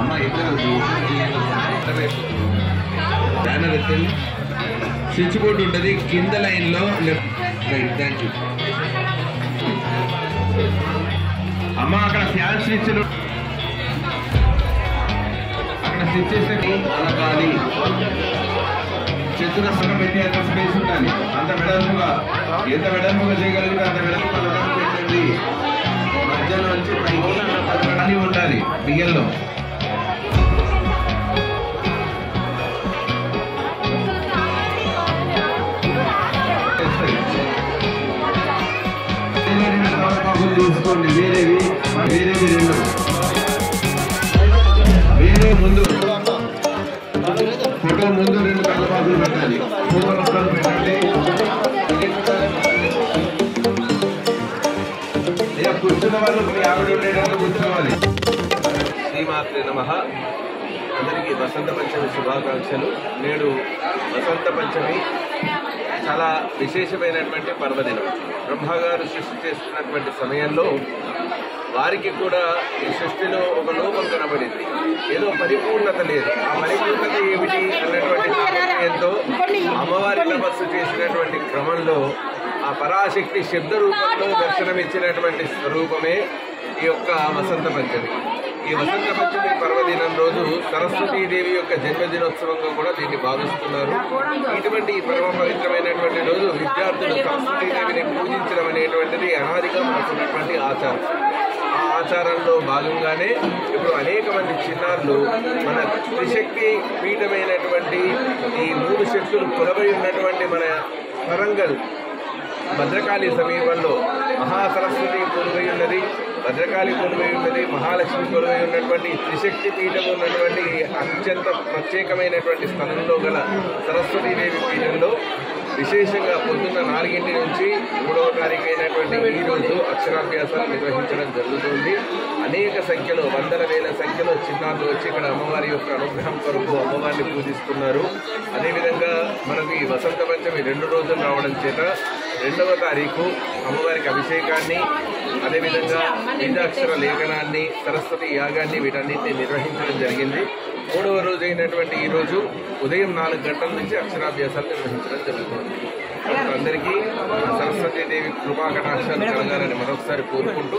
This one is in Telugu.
అమ్మ ఇద్దరు బ్యానర్ ఎత్తండి. స్విచ్ బోర్డు ఉంటుంది కింద లైన్లో లెఫ్ట్ రైట్. థ్యాంక్ యూ అమ్మ. అక్కడ ఫ్యాన్ స్విచ్లు అక్కడ స్విచ్ చేస్తే అలగాలి. చెట్టున సగం పెట్టి అంత స్పేస్ ఉండాలి. అంత వెడల్పుగా ఎంత వెడల్పుగా చేయగలిగితే అంత వెడల్పుగా పెట్టండి. మధ్యలో నుంచి పైకి ఉండాలి బియ్యంలో. తీసుకోండి వేరేవి రెండు వేరే ముందు ఫోటో ముందు 2 తలపాకులు పెట్టాలి. ఫోటో పెట్టండి. కూర్చున్న వాళ్ళు 50 ఉండేటట్లు కూర్చోవాలి. శ్రీమాత్రే నమః. అందరికీ వసంత పంచమి శుభాకాంక్షలు. నేడు వసంత పంచమి చాలా విశేషమైనటువంటి పర్వదినం. బ్రహ్మగారు సృష్టి చేస్తున్నటువంటి సమయంలో వారికి కూడా ఈ సృష్టిలో ఒక లోపం కనబడింది. ఏదో పరిపూర్ణత లేదు. ఆ పరిపూర్ణత ఏమిటి అన్నటువంటి తాపత్రయంతో అమ్మవారి తపస్సు చేసినటువంటి క్రమంలో ఆ పరాశక్తి శబ్ద రూపంలో దర్శనమిచ్చినటువంటి స్వరూపమే ఈ యొక్క వసంత పంచమి. ఈ వసంత పంచమి పర్వదినం రోజు సరస్వతీదేవి యొక్క జన్మదినోత్సవంగా కూడా దీన్ని భావిస్తున్నారు. ఇటువంటి పరమ పవిత్రమైనటువంటి రోజు విద్యార్థులు సరస్వతీదేవిని పూజించడం అనేటువంటిది అనాదిగా మనకున్నటువంటి ఆచారం. ఆ ఆచారంలో భాగంగానే ఇప్పుడు అనేక మంది చిన్నారులు మన త్రిశక్తి పీఠమైనటువంటి ఈ 3 శక్తులు కొలవై ఉన్నటువంటి మన వరంగల్ భద్రకాళి సమీపంలో మహాసరస్వతి కొలువై ఉన్నది, భద్రకాళి కొలువై ఉన్నది, మహాలక్ష్మి కొలువై ఉన్నటువంటి త్రిశక్తి పీఠం ఉన్నటువంటి అత్యంత ప్రత్యేకమైనటువంటి స్థలంలో గల సరస్వతీదేవి పీఠంలో విశేషంగా పొద్దున్న 4 నుంచి 3వ తారీఖు అయినటువంటి ఈ రోజు అక్షరాభ్యాసాలు నిర్వహించడం జరుగుతుంది. అనేక సంఖ్యలో వందల వేల సంఖ్యలో చిన్నారులు వచ్చి ఇక్కడ అమ్మవారి యొక్క అనుగ్రహం కొరకు అమ్మవారిని పూజిస్తున్నారు. అదేవిధంగా మనకు ఈ వసంత పంచమి 2 రోజులు రావడం చేత 2వ తారీఖు అమ్మవారికి అభిషేకాన్ని, అదేవిధంగా బీజాక్షర లేఖనాన్ని, సరస్వతి యాగాన్ని వీటన్నిటిని నిర్వహించడం జరిగింది. 3వ రోజు అయినటువంటి ఈ రోజు ఉదయం 4 గంటల నుంచి అక్షరాభ్యాసాలు నిర్వహించడం జరుగుతుంది. అందరికీ సరస్వతీదేవి కృపా కటాక్షాలు కలగాలని మరొకసారి కోరుకుంటూ